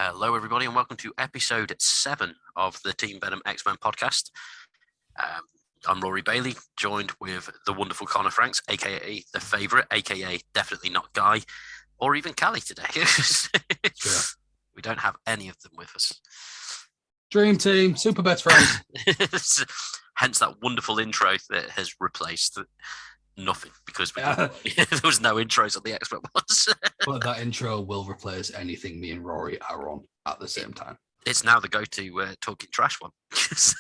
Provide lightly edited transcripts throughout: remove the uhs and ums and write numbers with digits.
Hello, everybody, and welcome to episode 7 of the Team Venom XMen podcast. I'm Rory Bailey, joined with the wonderful Connor Franks, aka the favourite, aka definitely not Guy, or even Callie today. Sure. We don't have any of them with us. Dream team, super best friends. Hence that wonderful intro that has replaced nothing because there was no intros on the X-Men ones. But that intro will replace anything me and Rory are on at the same time. It's now the go-to talking trash one. Super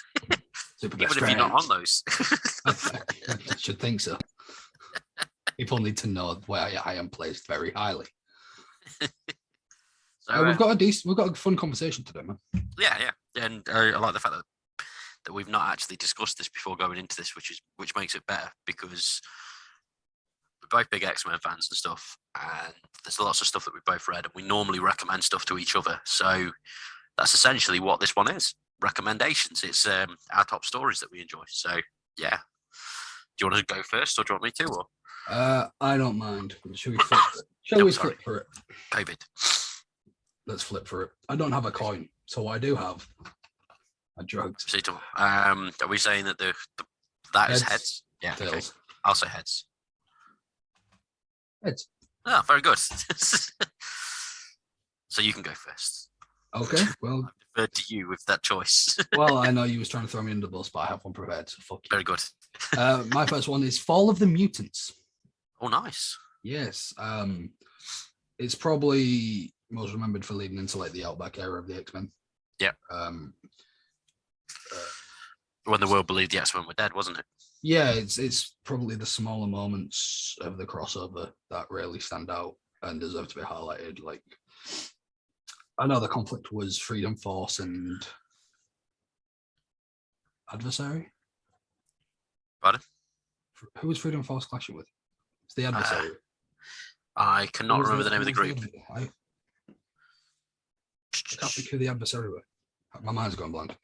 Even best if friends. you're not on those. I should think so. People need to know where I am placed very highly. So, we've got a fun conversation today, man. Yeah, and I like the fact that we've not actually discussed this before going into this, which makes it better because we're both big X-Men fans and stuff, and there's lots of stuff that we've both read, and we normally recommend stuff to each other. So that's essentially what this one is: recommendations. It's our top stories that we enjoy. So yeah, do you want to go first, or do you want me to? Or I don't mind. Shall we flip? Shall we flip for it? COVID. Let's flip for it. I don't have a coin, so I do have a drugs. Are we saying that that is heads? Yeah. Tails. Okay. I'll say heads. Heads. Ah, very good. So you can go first. Okay. Well, I deferred to you with that choice. well, I know you was trying to throw me under the bus, but I have one prepared. So fuck you. Very good. My first one is Fall of the Mutants. Oh, nice. Yes. It's probably most remembered for leading into like the Outback era of the X-Men. Yeah. When the world believed the X-Men were dead, wasn't it? Yeah, it's probably the smaller moments of the crossover that really stand out and deserve to be highlighted. Like, I know the conflict was Freedom Force and Adversary. Pardon? Who was Freedom Force clashing with? It's the Adversary. I cannot remember the name of the group. I can't think who the Adversary were. My mind's gone blank.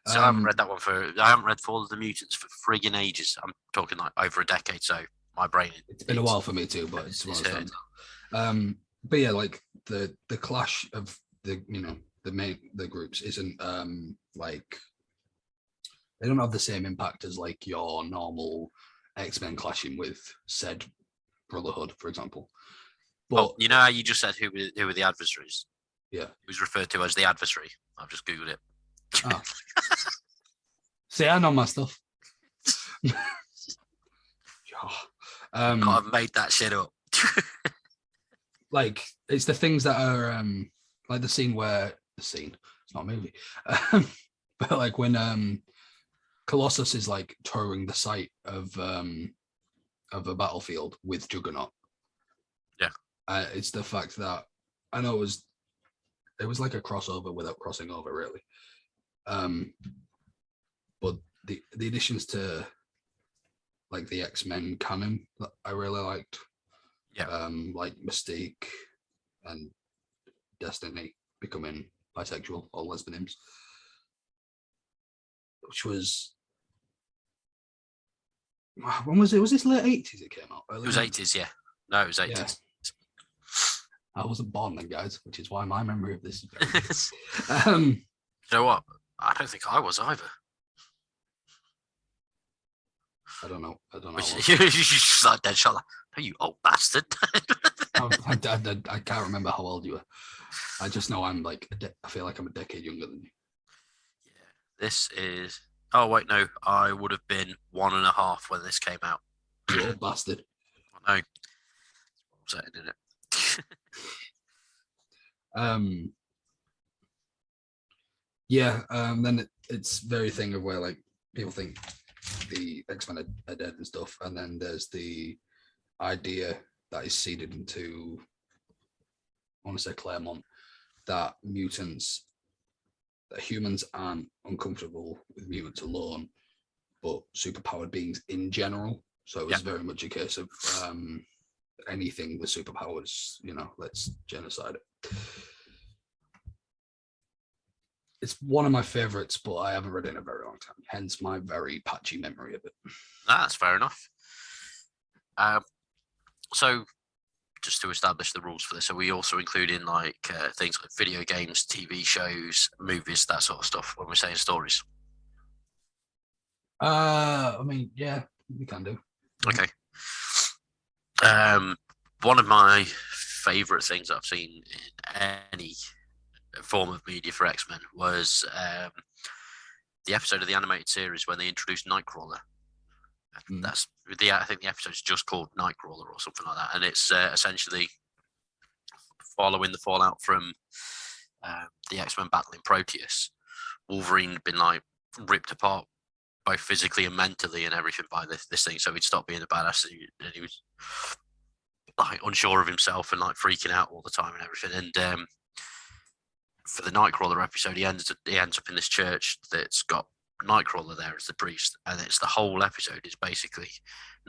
So I haven't read that one I haven't read Fall of the Mutants for friggin' ages. I'm talking like over a decade, so my brain. It's been a while for me too, but it's one of those times. But yeah, like the clash of the the groups isn't like they don't have the same impact as like your normal X-Men clashing with said Brotherhood, for example. But you know how you just said who were the adversaries? Yeah, it was referred to as the adversary. I've just googled it. Oh. See, I know my stuff. I've made that shit up. Like it's the things that are like the scene. It's not a movie, but like when Colossus is like touring the site of a battlefield with Juggernaut. Yeah, it's the fact that I know it was like a crossover without crossing over, really. But the additions to like the X-Men canon that I really liked. Yeah. Like Mystique and Destiny becoming bisexual or lesbians, which was when was it? Was this late 80s it came out? It was 80s, yeah. No, it was 80s. Yeah. I wasn't born then, guys, which is why my memory of this is very you know what? I don't think I was either. I don't know. You're just like dead shot. Oh, you old bastard. I can't remember how old you were. I just know I'm like, I feel like I'm a decade younger than you. Yeah. This is... Oh, wait, no. I would have been 1.5 when this came out. You old bastard. I know. It's upsetting, isn't it? Yeah, then it's very thing of where like people think the X-Men are dead and stuff, and then there's the idea that is seeded into, I want to say Claremont, that humans aren't uncomfortable with mutants alone, but superpowered beings in general. So it was very much a case of anything with superpowers, let's genocide it. It's one of my favorites, but I haven't read it in a very long time, hence my very patchy memory of it. That's fair enough. So just to establish the rules for this? Are we also including like things like video games, TV shows, movies, that sort of stuff when we're saying stories? I mean, yeah, we can do. Okay. One of my favorite things I've seen in any form of media for X-Men was the episode of the animated series when they introduced Nightcrawler. That's I think the episode's just called Nightcrawler or something like that, and it's essentially following the fallout from the X-Men battling Proteus. Wolverine had been like ripped apart both physically and mentally and everything by this thing, so he'd stopped being a badass, and he was like unsure of himself and like freaking out all the time and everything. And for the Nightcrawler episode, he ends up in this church that's got Nightcrawler there as the priest, and it's the whole episode is basically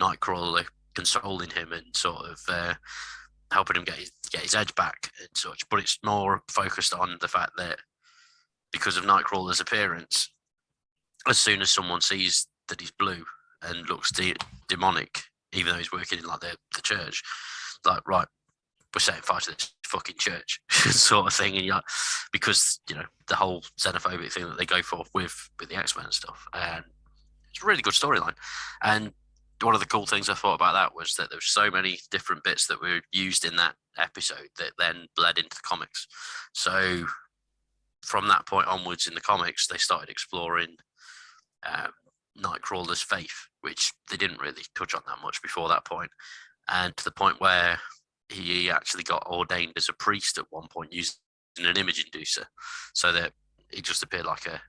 Nightcrawler consoling him and sort of helping him get his edge back and such. But it's more focused on the fact that because of Nightcrawler's appearance, as soon as someone sees that he's blue and looks demonic, even though he's working in like the church, like, right, we're setting fire to this fucking church sort of thing. And you're like, because, you know, the whole xenophobic thing that they go for with the X-Men and stuff. And it's a really good storyline. And one of the cool things I thought about that was that there were so many different bits that were used in that episode that then bled into the comics. So from that point onwards in the comics, they started exploring Nightcrawler's faith, which they didn't really touch on that much before that point. And to the point where he actually got ordained as a priest at one point using an image inducer, so that he just appeared like a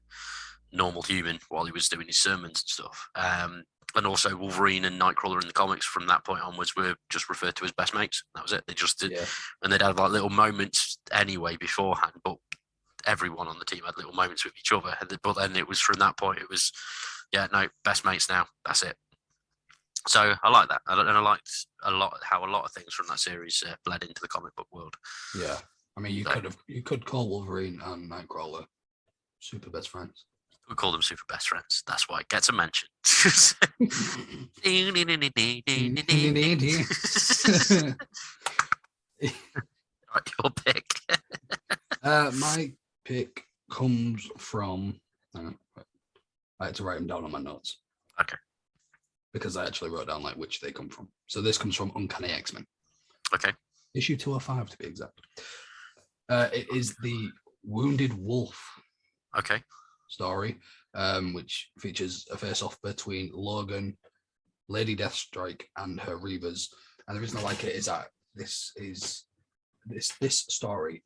normal human while he was doing his sermons and stuff. And also Wolverine and Nightcrawler in the comics from that point onwards were just referred to as best mates. That was it. They just did, and they'd have like little moments anyway beforehand, but everyone on the team had little moments with each other. But then it was from that point, it was, yeah, no, best mates now. That's it. So I like that, and I liked a lot how a lot of things from that series bled into the comic book world. Yeah, I mean, you could call Wolverine and Nightcrawler super best friends. We call them super best friends. That's why it gets a mention. Right, your pick. My pick comes from. I had to write them down on my notes. Okay. Because I actually wrote down like which they come from. So this comes from Uncanny X-Men. Okay. Issue 205 to be exact. It is the Wounded Wolf. Okay. Story, which features a face-off between Logan, Lady Deathstrike, and her Reavers. And the reason I like it is that this story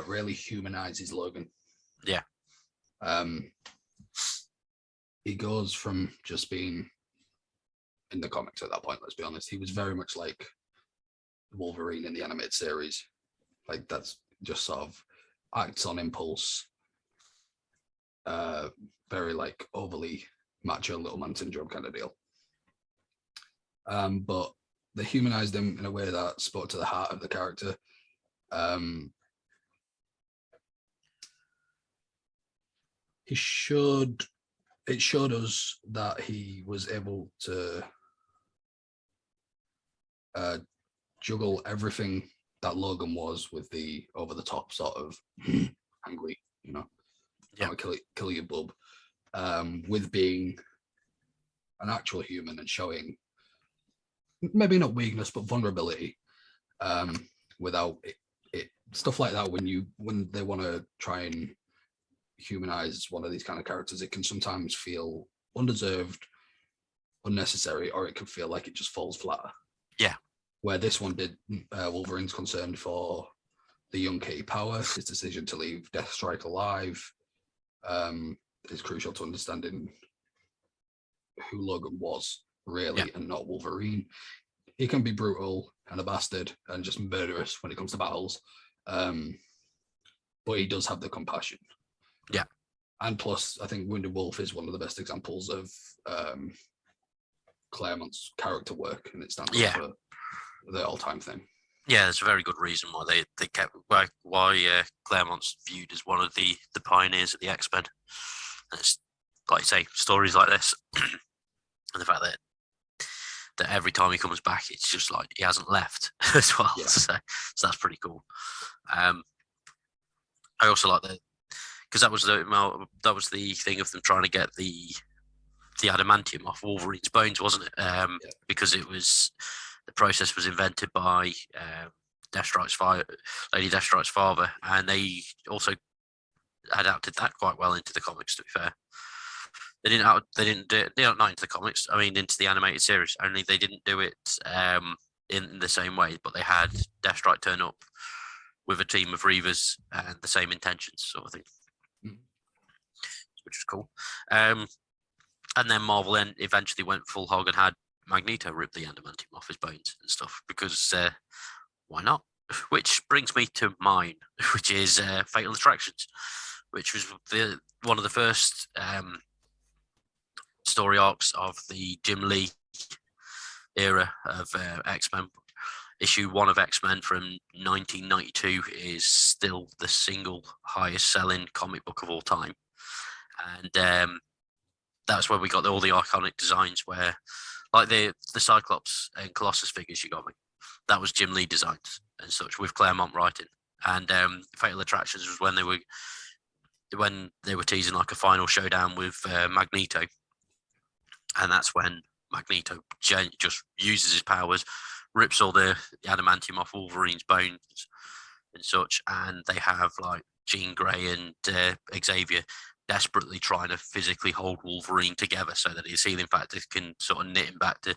really humanizes Logan. Yeah. He goes from just being in the comics at that point, let's be honest. He was very much like Wolverine in the animated series. Like, that's just sort of acts on impulse. Very like overly macho little man syndrome kind of deal. But they humanized him in a way that spoke to the heart of the character. It showed us that he was able to juggle everything that Logan was with the over the top sort of angry, you know, kill your bub, with being an actual human and showing maybe not weakness but vulnerability, without it stuff like that. When they want to try and humanize one of these kind of characters, it can sometimes feel undeserved, unnecessary, or it can feel like it just falls flat. Yeah. Where this one did, Wolverine's concerned for the young Kitty Power, his decision to leave Deathstrike alive, is crucial to understanding who Logan was, really, and not Wolverine. He can be brutal and a bastard and just murderous when it comes to battles, but he does have the compassion. Yeah. And plus, I think Wounded Wolf is one of the best examples of Claremont's character work, and it stands up for the all-time thing. Yeah, there's a very good reason why they kept why Claremont's viewed as one of the pioneers of the X-Men. And it's like you say, stories like this, and the fact that that every time he comes back, it's just like he hasn't left as well. Yeah. So that's pretty cool. I also like because that was the thing of them trying to get the adamantium off Wolverine's bones, wasn't it? Because the process was invented by Lady Deathstrike's father, and they also adapted that quite well into the comics. To be fair, they didn't do it not into the comics. I mean, into the animated series. Only they didn't do it in the same way, but they had Deathstrike turn up with a team of Reavers and the same intentions, sort of thing, which was cool. And then Marvel then eventually went full hog and had Magneto rip the adamantium off his bones and stuff, because why not? Which brings me to mine, which is Fatal Attractions, which was one of the first story arcs of the Jim Lee era of X-Men. Issue 1 of X-Men from 1992 is still the single highest selling comic book of all time. And that's where we got all the iconic designs, where like the Cyclops and Colossus figures you got me. That was Jim Lee designs and such, with Claremont writing. And Fatal Attractions was when they were teasing like a final showdown with Magneto. And that's when Magneto just uses his powers, rips all the adamantium off Wolverine's bones and such. And they have like Jean Grey and Xavier desperately trying to physically hold Wolverine together so that his healing factor can sort of knit him back to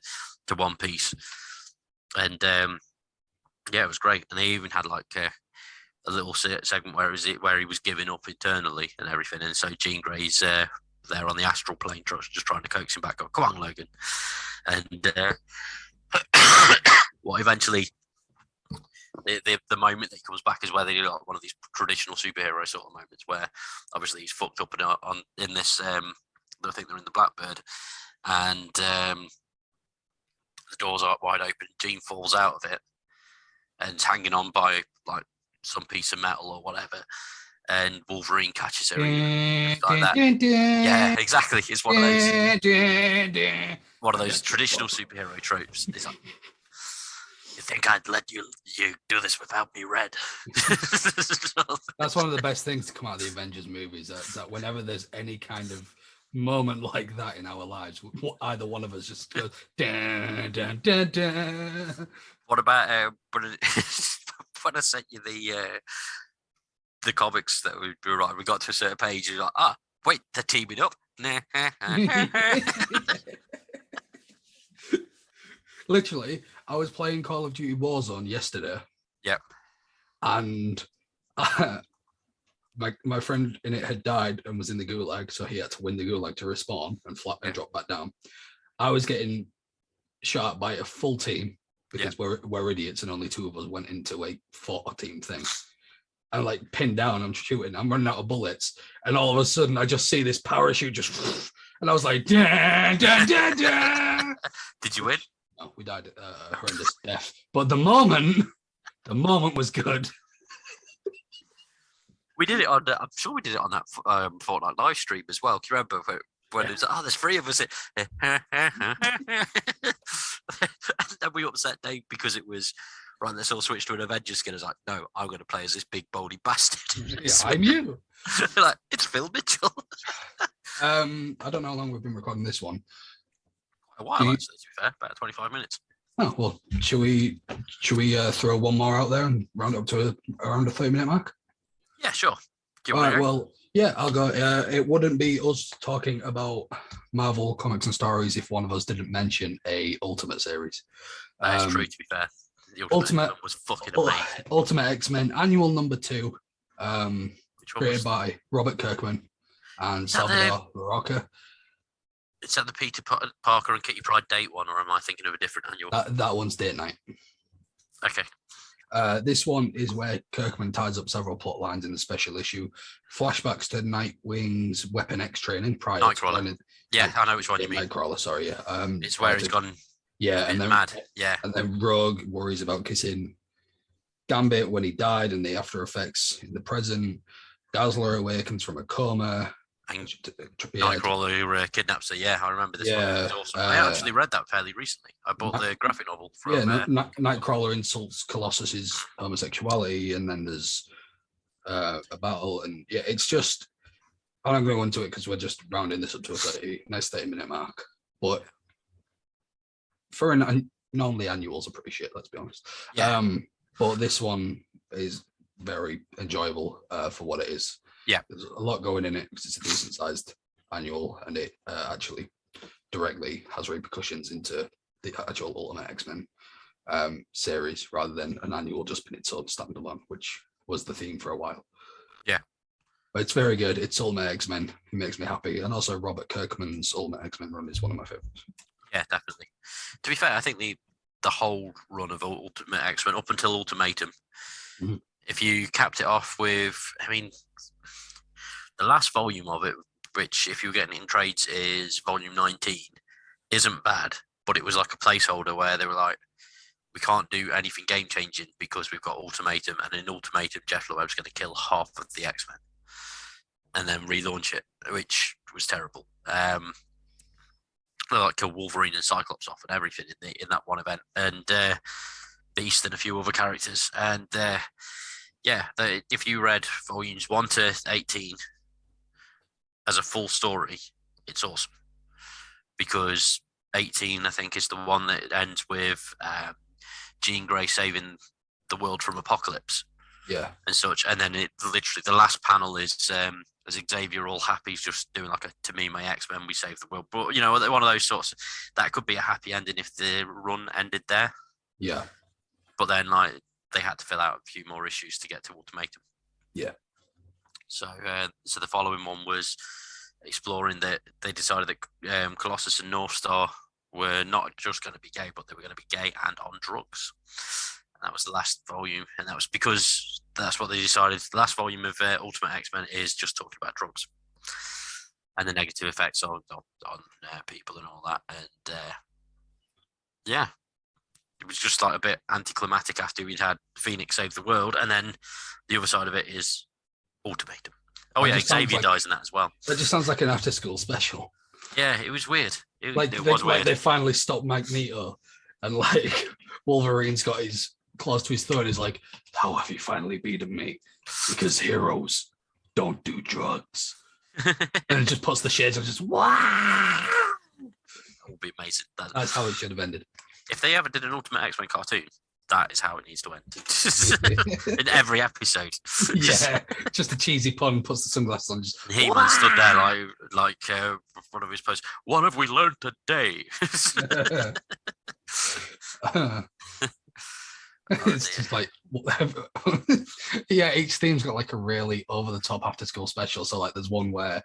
one piece. And yeah, it was great. And they even had like a little segment where he was giving up internally and everything. And so Jean Grey's there on the astral plane, just trying to coax him back up. Come on, Logan. And what eventually the moment that he comes back is where they do like one of these traditional superhero sort of moments where obviously he's fucked up in this. I think they're in the Blackbird, and the doors are wide open. Jean falls out of it and is hanging on by like some piece of metal or whatever, and Wolverine catches her like that. Yeah, exactly. It's one of those traditional superhero tropes. It's like, you think I'd let you do this without me, Red? That's one of the best things to come out of the Avengers movies. That whenever there's any kind of moment like that in our lives, either one of us just goes, dun, dun, dun, dun. What about when I sent you the comics that we got to a certain page, you're like, wait, they're teaming up. Literally, I was playing Call of Duty Warzone yesterday. Yep. And my friend in it had died and was in the gulag, so he had to win the gulag to respawn and drop back down. I was getting shot by a full team because we're idiots and only 2 of us went into a 4-team thing. I'm like pinned down, I'm shooting, I'm running out of bullets, and all of a sudden I just see this parachute just, and I was like, dun, dun, dun, dun. Did you win? No, we died a horrendous death. But the moment was good. We did it on. I'm sure we did it on that Fortnite live stream as well. Do you remember when it was like, there's 3 of us? And then we upset Dave because it was right. Let's all switch to an Avengers skin. I was like, no, I'm going to play as this big baldy bastard. Yeah, I'm you. Like, it's Phil Mitchell. I don't know how long we've been recording this one. A while, actually, to be fair, about 25 minutes. Oh well, should we throw one more out there and round up to around a 30-minute mark? Yeah, sure. All right, well, yeah, I'll go. It wouldn't be us talking about Marvel comics and stories if one of us didn't mention a Ultimate series. That's true, to be fair. The Ultimate was fucking amazing. Ultimate X-Men Annual number 2, created by Robert Kirkman and Salvador Larroca. Is that the Peter Parker and Kitty Pryde date one, or am I thinking of a different annual? That one's Date Night. Okay. This one is where Kirkman ties up several plot lines in the special issue. Flashbacks to Nightwing's Weapon X training prior Nightcrawler. to... Yeah, I know which one you mean. Nightcrawler, sorry, yeah. It's where he's gone and then mad. Yeah. And then Rogue worries about kissing Gambit when he died and the after effects in the present. Dazzler awakens from a coma. And Yeah, Nightcrawler kidnaps her. Yeah, I remember this one. It was awesome. I actually read that fairly recently. I bought the graphic novel from. Nightcrawler insults Colossus's homosexuality, and then there's a battle, and yeah, it's just. I'm not going to go into it because we're just rounding this up to a nice 30-minute mark. But for normally annuals are pretty shit. Let's be honest. Yeah. But this one is very enjoyable for what it is. Yeah, there's a lot going in it because it's a decent sized annual, and it actually directly has repercussions into the actual Ultimate X-Men series rather than an annual just being its own standalone, which was the theme for a while. Yeah, but it's very good. It's Ultimate X-Men. It makes me happy, and also Robert Kirkman's Ultimate X-Men run is one of my favorites. Yeah, definitely. To be fair, I think the whole run of Ultimate X-Men up until Ultimatum, if you capped it off with, I mean, the last volume of it, which if you're getting it in trades is volume 19, isn't bad, but it was like a placeholder where they were like, we can't do anything game changing because we've got Ultimatum, and in Ultimatum, Jeff Loeb's going to kill half of the X-Men and then relaunch it, which was terrible. They like kill Wolverine and Cyclops off and everything in that one event, and Beast and a few other characters. And if you read volumes 1 to 18 as a full story, it's awesome, because 18 I think is the one that ends with Jean Grey saving the world from apocalypse, and such. And then it literally, the last panel is as Xavier all happy, he's just doing like a "to me, my X-Men, we saved the world." But one of those sorts that could be a happy ending if the run ended there. Yeah, but then like they had to fill out a few more issues to get to Ultimatum. Yeah. So the following one was exploring that they decided that Colossus and North Star were not just going to be gay, but they were going to be gay and on drugs. And that was the last volume, and that was because that's what they decided. The last volume of Ultimate X-Men is just talking about drugs and the negative effects on people and all that. And it was just like a bit anticlimactic after we'd had Phoenix save the world, and then the other side of it is Ultimatum. Oh yeah, Xavier dies in that as well. That just sounds like an after-school special. Yeah, it was weird. It was weird. They finally stopped Magneto, and like Wolverine's got his claws to his throat. He's like, "How have you finally beaten me? Because heroes don't do drugs." And it just puts the shades on. Just wow. That would be amazing. That's how it should have ended. If they ever did an Ultimate X-Men cartoon, that is how it needs to end. In every episode. Yeah, just a cheesy pun, puts the sunglasses on. Just, He-Man stood there like one of his posts. What have we learned today? It's just like, yeah, each theme's got like a really over-the-top after-school special. So like there's one where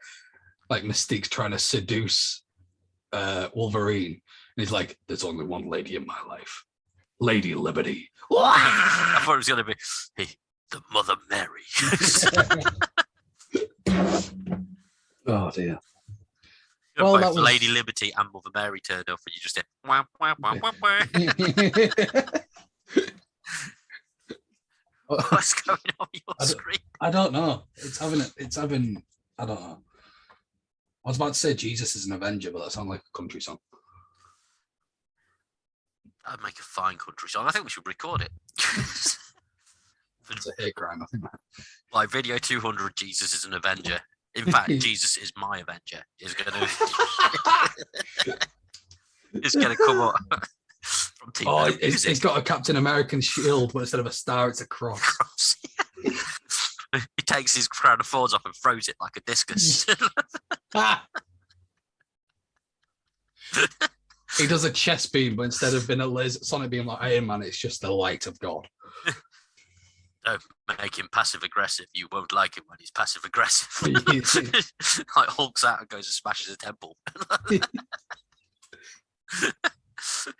like Mystique's trying to seduce Wolverine. And he's like, there's only one lady in my life. Lady Liberty. I thought it was going to be the Mother Mary. Oh dear. Well, both Lady Liberty and Mother Mary turned up, and you just did wah, wah, wah, wah, wah. What's going on your screen? I don't know. It's having. I don't know. I was about to say Jesus is an Avenger, but that sounds like a country song. That'd make a fine country song. I think we should record it. It's a hate crime, I think. Like Video 200, Jesus is an Avenger. In fact, Jesus is my Avenger. Is gonna come up from Team. Oh, it's got a Captain American shield, but instead of a star, it's a cross. He takes his crown of thorns off and throws it like a discus. He does a chest beam, but instead of being a laser sonic beam like Iron Man, it's just the light of God. Don't make him passive aggressive. You won't like him when he's passive aggressive. Like hulks out and goes and smashes a temple.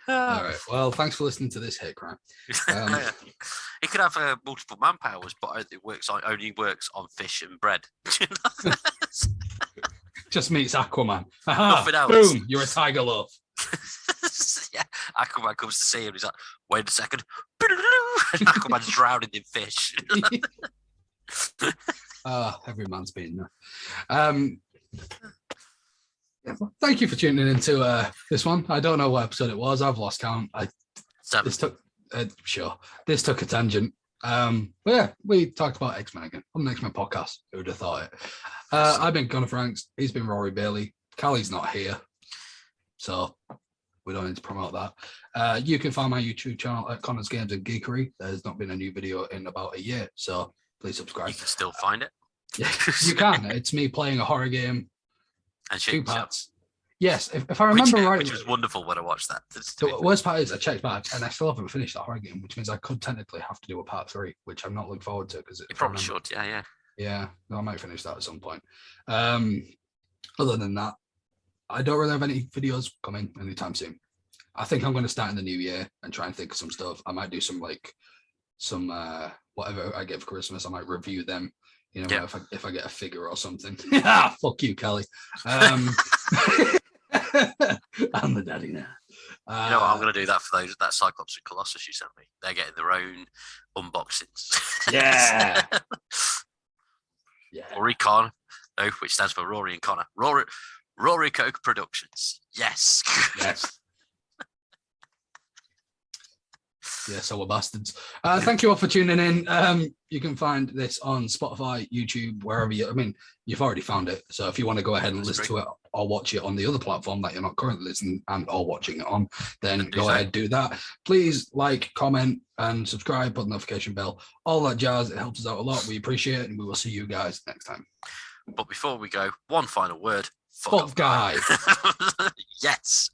All right. Well, thanks for listening to this hate crime. He could have multiple manpowers, but it only works on fish and bread. Just meets Aquaman. Nothing else. Boom! You're a tiger loaf. Yeah, Aquaman comes to see him. He's like, "Wait a second!" And Aquaman's drowning in fish. Every man's been there. Thank you for tuning into this one. I don't know what episode it was. I've lost count. This took a tangent. But yeah, we talked about X-Men again on the X-Men podcast. Who would have thought it? I've been Connor Franks. He's been Rory Bailey. Callie's not here, so we don't need to promote that. You can find my YouTube channel at Connor's Games and Geekery. There's not been a new video in about a year, so please subscribe. You can still find it. Yeah, you can. It's me playing a horror game. And 2 parts. Yes, if I remember right. Which was wonderful when I watched that. The worst part is I checked back and I still haven't finished that horror game, which means I could technically have to do a part 3, which I'm not looking forward to because you probably should. Yeah. Yeah, I might finish that at some point. Other than that, I don't really have any videos coming anytime soon. I think I'm going to start in the new year and try and think of some stuff. I might do some whatever I get for Christmas. I might review them. You know, if I get a figure or something. Fuck you, Kelly. I'm the daddy now. You know what? I'm going to do that for that Cyclops and Colossus you sent me. They're getting their own unboxings. Yeah. Yeah. Rory Con, which stands for Rory and Connor. Rory Coke Productions. Yes. Yes. Yeah, so we're bastards. Thank you all for tuning in. You can find this on Spotify, YouTube, wherever you've already found it. So if you want to go ahead and listen to it or watch it on the other platform that you're not currently listening and or watching it on, then go ahead, do that. Please like, comment, and subscribe, put the notification bell, all that jazz. It helps us out a lot. We appreciate it, and we will see you guys next time. But before we go, one final word. Fuck guy. Yes.